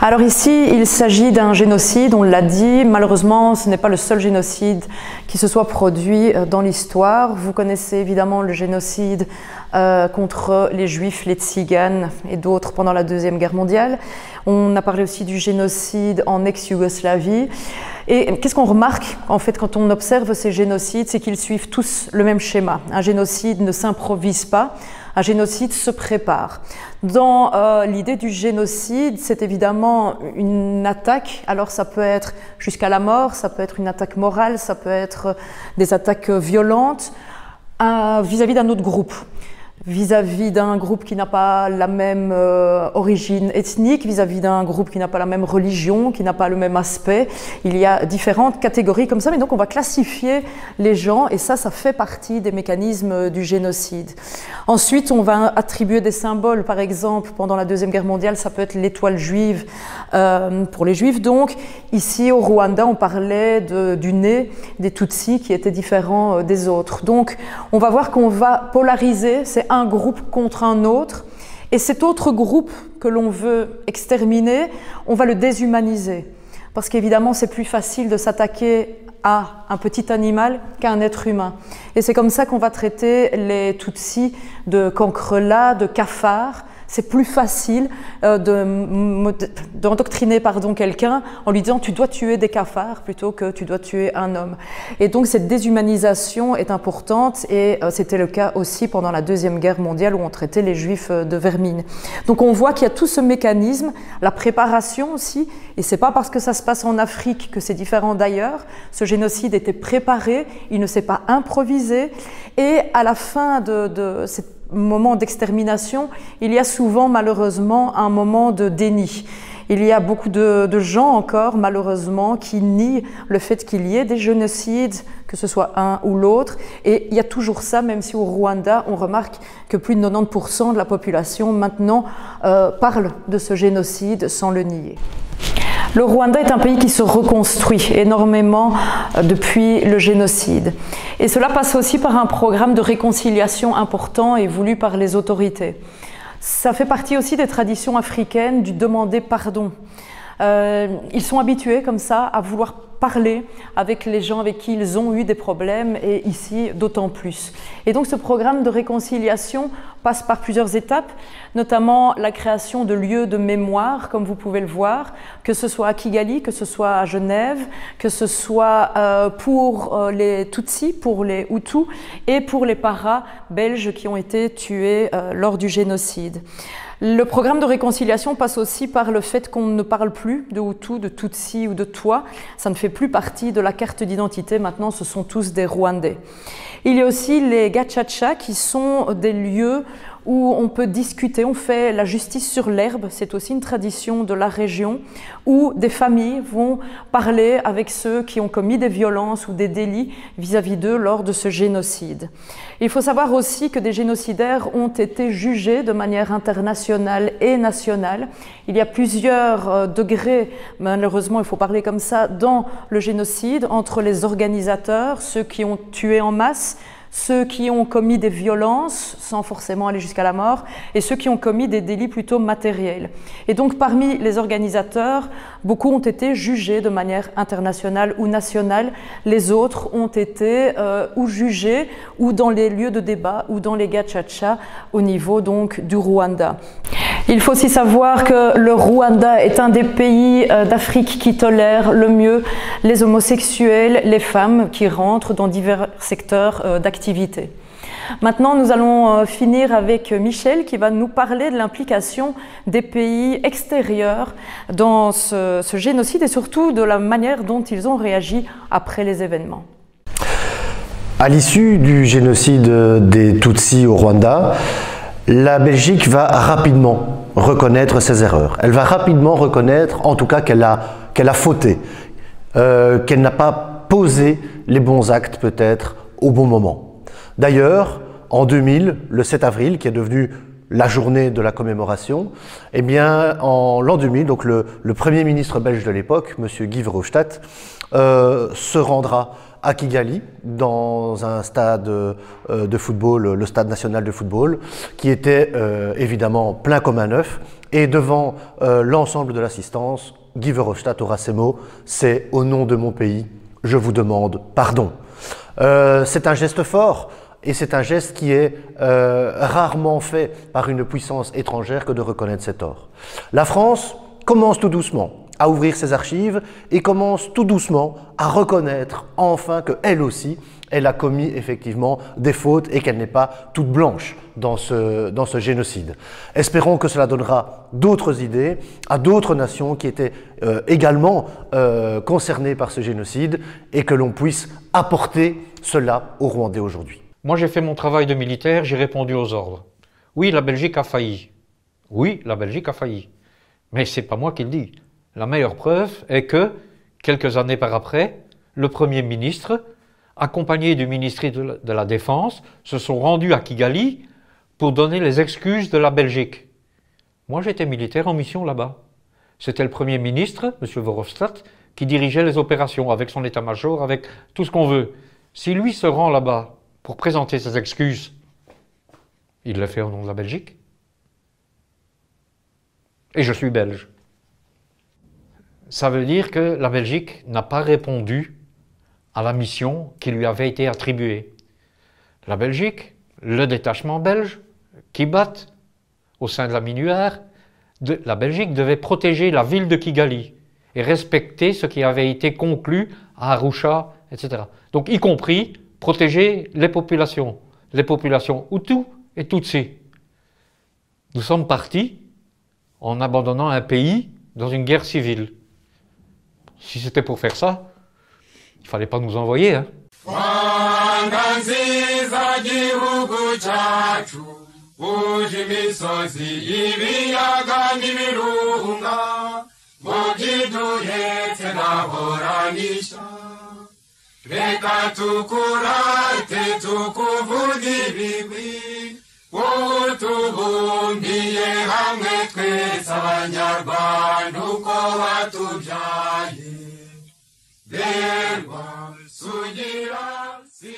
Alors ici, il s'agit d'un génocide, on l'a dit. Malheureusement, ce n'est pas le seul génocide qui se soit produit dans l'histoire. Vous connaissez évidemment le génocide contre les Juifs, les Tziganes et d'autres pendant la Deuxième Guerre mondiale. On a parlé aussi du génocide en ex-Yougoslavie. Et qu'est-ce qu'on remarque en fait quand on observe ces génocides? C'est qu'ils suivent tous le même schéma. Un génocide ne s'improvise pas. Un génocide se prépare. Dans l'idée du génocide, c'est évidemment une attaque. Alors ça peut être jusqu'à la mort, ça peut être une attaque morale, ça peut être des attaques violentes vis-à-vis d'un autre groupe. Vis-à-vis d'un groupe qui n'a pas la même origine ethnique, vis-à-vis d'un groupe qui n'a pas la même religion, qui n'a pas le même aspect. Il y a différentes catégories comme ça, mais donc on va classifier les gens et ça fait partie des mécanismes du génocide. Ensuite, on va attribuer des symboles, par exemple, pendant la Deuxième Guerre mondiale, ça peut être l'étoile juive pour les Juifs. Donc, ici au Rwanda, on parlait du nez des Tutsis qui étaient différents des autres. Donc, on va voir qu'on va polariser, c'est un groupe contre un autre, et cet autre groupe que l'on veut exterminer, on va le déshumaniser. Parce qu'évidemment, c'est plus facile de s'attaquer à un petit animal qu'à un être humain. Et c'est comme ça qu'on va traiter les Tutsis de cancrelats, de cafards. C'est plus facile d'endoctriner quelqu'un en lui disant « tu dois tuer des cafards » plutôt que « tu dois tuer un homme ». Et donc cette déshumanisation est importante et c'était le cas aussi pendant la Deuxième Guerre mondiale où on traitait les Juifs de vermine. Donc on voit qu'il y a tout ce mécanisme, la préparation aussi, et c'est pas parce que ça se passe en Afrique que c'est différent d'ailleurs. Ce génocide était préparé, il ne s'est pas improvisé et à la fin de cette moment d'extermination, il y a souvent malheureusement un moment de déni. Il y a beaucoup de gens encore malheureusement qui nient le fait qu'il y ait des génocides, que ce soit un ou l'autre, et il y a toujours ça, même si au Rwanda on remarque que plus de 90% de la population maintenant parle de ce génocide sans le nier. Le Rwanda est un pays qui se reconstruit énormément depuis le génocide. Et cela passe aussi par un programme de réconciliation important et voulu par les autorités. Ça fait partie aussi des traditions africaines du demander pardon. Ils sont habitués comme ça à vouloir parler avec les gens avec qui ils ont eu des problèmes et ici d'autant plus. Et donc ce programme de réconciliation passe par plusieurs étapes, notamment la création de lieux de mémoire, comme vous pouvez le voir, que ce soit à Kigali, que ce soit à Genève, que ce soit pour les Tutsis, pour les Hutus et pour les Paras belges qui ont été tués lors du génocide. Le programme de réconciliation passe aussi par le fait qu'on ne parle plus de Hutu, de Tutsi ou de Twa. Ça ne fait plus partie de la carte d'identité. Maintenant, ce sont tous des Rwandais. Il y a aussi les Gacaca qui sont des lieux où on peut discuter, on fait la justice sur l'herbe, c'est aussi une tradition de la région, où des familles vont parler avec ceux qui ont commis des violences ou des délits vis-à-vis d'eux lors de ce génocide. Il faut savoir aussi que des génocidaires ont été jugés de manière internationale et nationale. Il y a plusieurs degrés, malheureusement il faut parler comme ça, dans le génocide, entre les organisateurs, ceux qui ont tué en masse, ceux qui ont commis des violences, sans forcément aller jusqu'à la mort, et ceux qui ont commis des délits plutôt matériels. Et donc parmi les organisateurs, beaucoup ont été jugés de manière internationale ou nationale, les autres ont été ou jugés, ou dans les lieux de débat, ou dans les Gacaca, au niveau donc du Rwanda. Il faut aussi savoir que le Rwanda est un des pays d'Afrique qui tolère le mieux les homosexuels, les femmes qui rentrent dans divers secteurs d'activité. Maintenant, nous allons finir avec Michel qui va nous parler de l'implication des pays extérieurs dans ce génocide et surtout de la manière dont ils ont réagi après les événements. À l'issue du génocide des Tutsis au Rwanda, la Belgique va rapidement reconnaître ses erreurs. Elle va rapidement reconnaître, en tout cas, qu'elle a fauté, qu'elle n'a pas posé les bons actes peut-être au bon moment. D'ailleurs, en 2000, le 7 avril, qui est devenu la journée de la commémoration, eh bien, en l'an 2000, donc le Premier ministre belge de l'époque, M. Guy Verhofstadt, se rendra à Kigali, dans un stade de football, le stade national de football, qui était évidemment plein comme un œuf. Et devant l'ensemble de l'assistance, Guy Verhofstadt aura ces mots: c'est au nom de mon pays, je vous demande pardon. C'est un geste fort. Et c'est un geste qui est rarement fait par une puissance étrangère que de reconnaître ses torts. La France commence tout doucement à ouvrir ses archives et commence tout doucement à reconnaître enfin qu'elle aussi, elle a commis effectivement des fautes et qu'elle n'est pas toute blanche dans ce génocide. Espérons que cela donnera d'autres idées à d'autres nations qui étaient également concernées par ce génocide et que l'on puisse apporter cela aux Rwandais aujourd'hui. Moi, j'ai fait mon travail de militaire, j'ai répondu aux ordres. Oui, la Belgique a failli. Oui, la Belgique a failli. Mais c'est pas moi qui le dis. La meilleure preuve est que, quelques années par après, le Premier ministre, accompagné du ministre de la Défense, se sont rendus à Kigali pour donner les excuses de la Belgique. Moi, j'étais militaire en mission là-bas. C'était le Premier ministre, M. Verhofstadt, qui dirigeait les opérations avec son état-major, avec tout ce qu'on veut. Si lui se rend là-bas pour présenter ses excuses, il le fait au nom de la Belgique. Et je suis belge. Ça veut dire que la Belgique n'a pas répondu à la mission qui lui avait été attribuée. La Belgique, le détachement belge, qui bat au sein de la MINUR, la Belgique devait protéger la ville de Kigali et respecter ce qui avait été conclu à Arusha, etc. Donc y compris protéger les populations Hutus et Tutsis. Nous sommes partis en abandonnant un pays dans une guerre civile. Si c'était pour faire ça, il ne fallait pas nous envoyer. Hein. Reka tukurate tukuvuge ibigwi wowe tubumbiye hamwe twese abanyarwanda uko watubyaye berwa sugira si